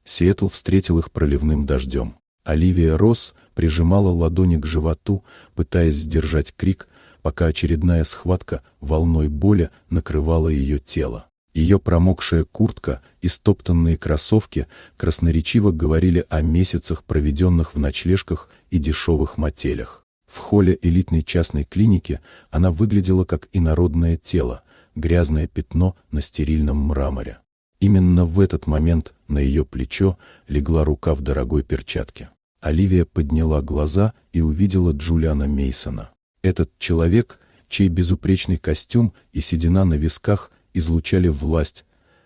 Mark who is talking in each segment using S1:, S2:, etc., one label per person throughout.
S1: Сиэтл встретил их проливным дождем. Оливия Росс прижимала ладони к животу, пытаясь сдержать крик, пока очередная схватка волной боли накрывала ее тело. Ее промокшая куртка и стоптанные кроссовки красноречиво говорили о месяцах, проведенных в ночлежках и дешевых мотелях. В холле элитной частной клиники она выглядела как инородное тело, грязное пятно на стерильном мраморе. Именно в этот момент на ее плечо легла рука в дорогой перчатке. Оливия подняла глаза и увидела Джулиана Мейсона. Этот человек, чей безупречный костюм и седина на висках излучали власть,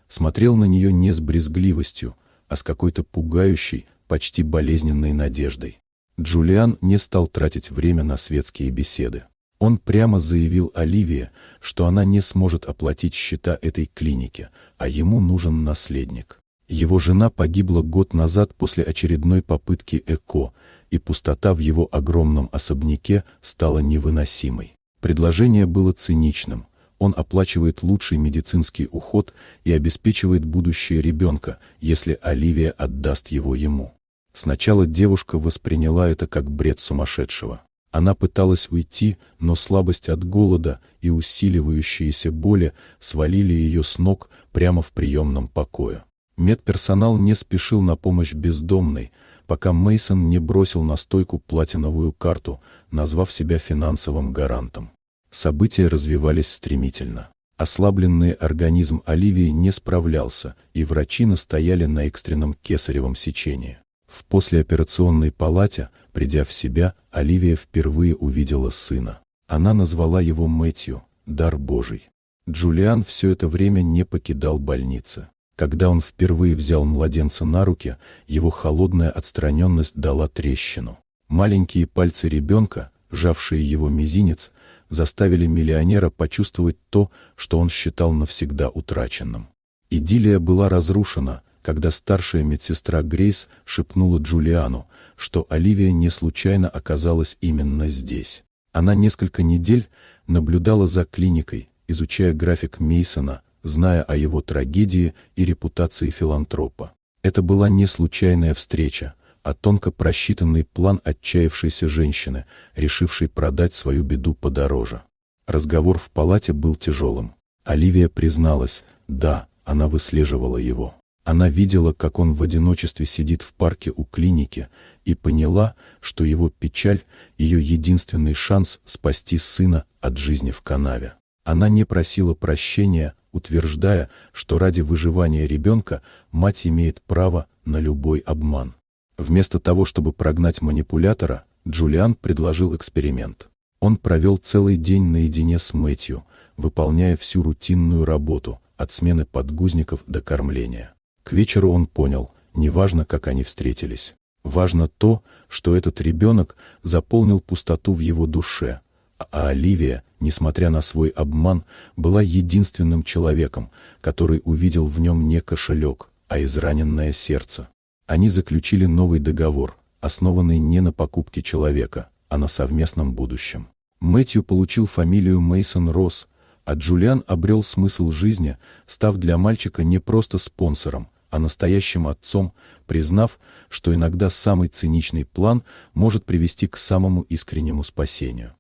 S1: смотрел на нее не с брезгливостью, а с какой-то пугающей, почти болезненной надеждой. Джулиан не стал тратить время на светские беседы. Он прямо заявил Оливии, что она не сможет оплатить счета этой клиники, а ему нужен наследник. Его жена погибла год назад после очередной попытки ЭКО, и пустота в его огромном особняке стала невыносимой. Предложение было циничным. Он оплачивает лучший медицинский уход и обеспечивает будущее ребенка, если Оливия отдаст его ему. Сначала девушка восприняла это как бред сумасшедшего. Она пыталась уйти, но слабость от голода и усиливающиеся боли свалили ее с ног прямо в приемном покое. Медперсонал не спешил на помощь бездомной, пока Мейсон не бросил на стойку платиновую карту, назвав себя финансовым гарантом. События развивались стремительно. Ослабленный организм Оливии не справлялся, и врачи настояли на экстренном кесаревом сечении. В послеоперационной палате, придя в себя, Оливия впервые увидела сына. Она назвала его Мэтью, дар Божий. Джулиан все это время не покидал больницы. Когда он впервые взял младенца на руки, его холодная отстраненность дала трещину. Маленькие пальцы ребенка, сжавшие его мизинец, заставили миллионера почувствовать то, что он считал навсегда утраченным. Идиллия была разрушена, когда старшая медсестра Грейс шепнула Джулиану, что Оливия не случайно оказалась именно здесь. Она несколько недель наблюдала за клиникой, изучая график Мейсона, зная о его трагедии и репутации филантропа. Это была не случайная встреча, а тонко просчитанный план отчаявшейся женщины, решившей продать свою беду подороже. Разговор в палате был тяжелым. Оливия призналась, да, она выслеживала его. Она видела, как он в одиночестве сидит в парке у клиники, и поняла, что его печаль – ее единственный шанс спасти сына от жизни в канаве. Она не просила прощения, утверждая, что ради выживания ребенка мать имеет право на любой обман. Вместо того, чтобы прогнать манипулятора, Джулиан предложил эксперимент. Он провел целый день наедине с Мэтью, выполняя всю рутинную работу, от смены подгузников до кормления. К вечеру он понял, неважно, как они встретились. Важно то, что этот ребенок заполнил пустоту в его душе, а Оливия, несмотря на свой обман, была единственным человеком, который увидел в нем не кошелек, а израненное сердце. Они заключили новый договор, основанный не на покупке человека, а на совместном будущем. Мэтью получил фамилию Мейсон Росс, а Джулиан обрел смысл жизни, став для мальчика не просто спонсором, а настоящим отцом, признав, что иногда самый циничный план может привести к самому искреннему спасению.